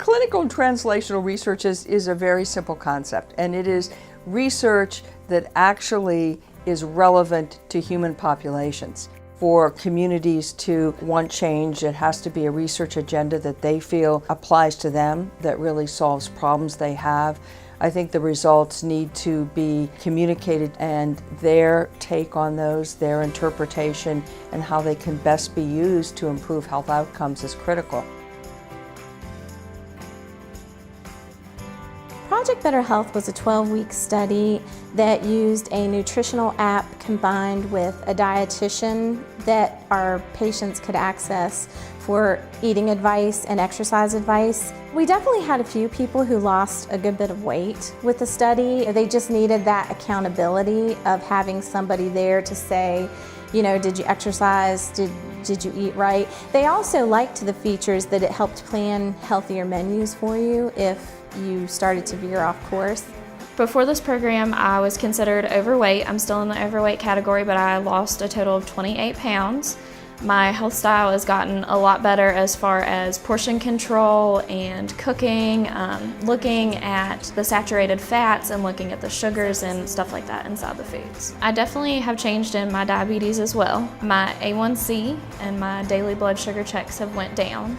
Clinical and translational research is a very simple concept, and it is research that actually is relevant to human populations. For communities to want change, it has to be a research agenda that they feel applies to them, that really solves problems they have. I think the results need to be communicated, and their take on those, their interpretation, and how they can best be used to improve health outcomes is critical. Project Better Health was a 12-week study that used a nutritional app combined with a dietitian that our patients could access for eating advice and exercise advice. We definitely had a few people who lost a good bit of weight with the study. They just needed that accountability of having somebody there to say, you know, did you exercise? Did you eat right? They also liked the features that it helped plan healthier menus for you if you started to veer off course. Before this program, I was considered overweight. I'm still in the overweight category, but I lost a total of 28 pounds. My health style has gotten a lot better as far as portion control and cooking, looking at the saturated fats and looking at the sugars and stuff like that inside the foods. I definitely have changed in my diabetes as well. My A1C and my daily blood sugar checks have went down.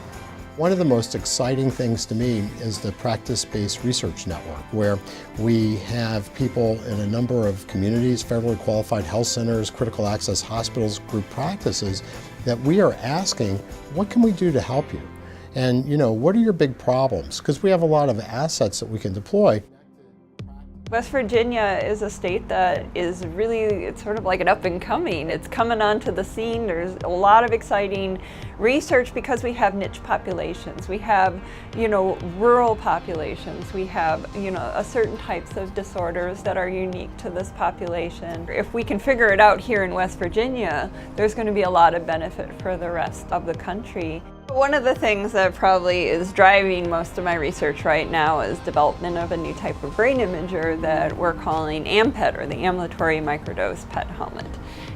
One of the most exciting things to me is the practice-based research network, where we have people in a number of communities, federally qualified health centers, critical access hospitals, group practices, that we are asking, what can we do to help you? And, you know, what are your big problems? Because we have a lot of assets that we can deploy. West Virginia is a state that is really, it's sort of like an up and coming. It's coming onto the scene. There's a lot of exciting research because we have niche populations. We have, you know, rural populations. We have, you know, a certain types of disorders that are unique to this population. If we can figure it out here in West Virginia, there's going to be a lot of benefit for the rest of the country. One of the things that probably is driving most of my research right now is development of a new type of brain imager that we're calling AMPET, or the ambulatory microdose PET helmet.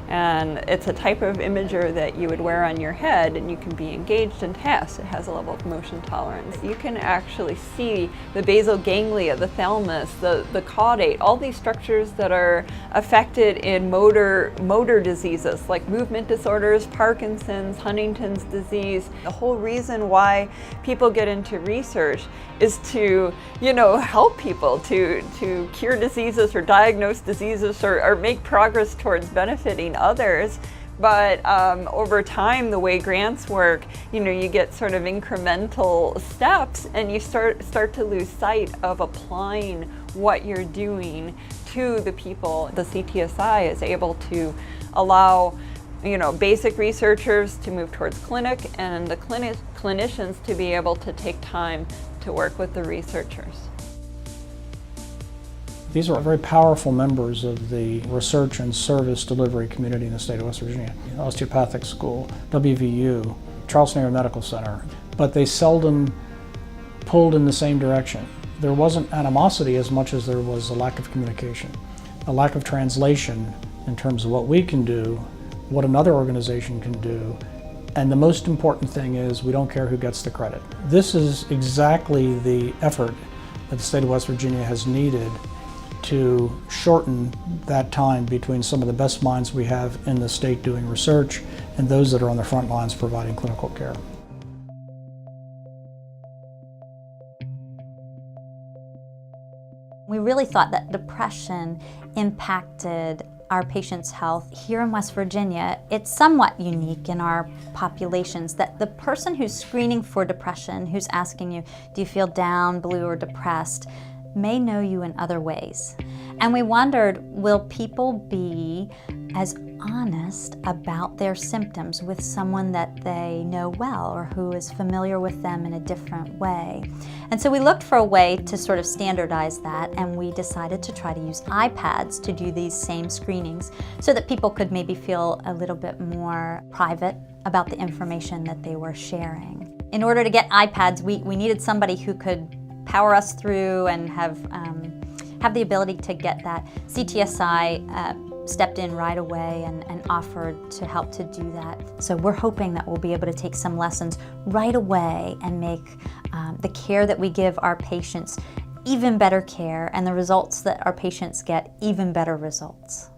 And it's a type of imager that you would wear on your head, and you can be engaged in tasks. It has a level of motion tolerance. You can actually see the basal ganglia, the thalamus, the caudate, all these structures that are affected in motor diseases like movement disorders, Parkinson's, Huntington's disease. The whole reason why people get into research is to, you know, help people to cure diseases or diagnose diseases or make progress towards benefiting others. But over time, the way grants work, you know, you get sort of incremental steps, and you start to lose sight of applying what you're doing to the people. The CTSI is able to allow, you know, basic researchers to move towards clinic, and the clinicians to be able to take time to work with the researchers. These are very powerful members of the research and service delivery community in the state of West Virginia. Osteopathic School, WVU, Charleston Area Medical Center, but they seldom pulled in the same direction. There wasn't animosity as much as there was a lack of communication, a lack of translation in terms of what we can do, what another organization can do, and the most important thing is we don't care who gets the credit. This is exactly the effort that the state of West Virginia has needed to shorten that time between some of the best minds we have in the state doing research and those that are on the front lines providing clinical care. We really thought that depression impacted our patients' health. Here in West Virginia, it's somewhat unique in our populations that the person who's screening for depression, who's asking you, do you feel down, blue, or depressed, may know you in other ways. And we wondered, will people be as honest about their symptoms with someone that they know well or who is familiar with them in a different way? And so we looked for a way to sort of standardize that, and we decided to try to use iPads to do these same screenings so that people could maybe feel a little bit more private about the information that they were sharing. In order to get iPads, we needed somebody who could power us through and have the ability to get that CTSI stepped in right away and offered to help to do that. So we're hoping that we'll be able to take some lessons right away and make the care that we give our patients even better care, and the results that our patients get even better results.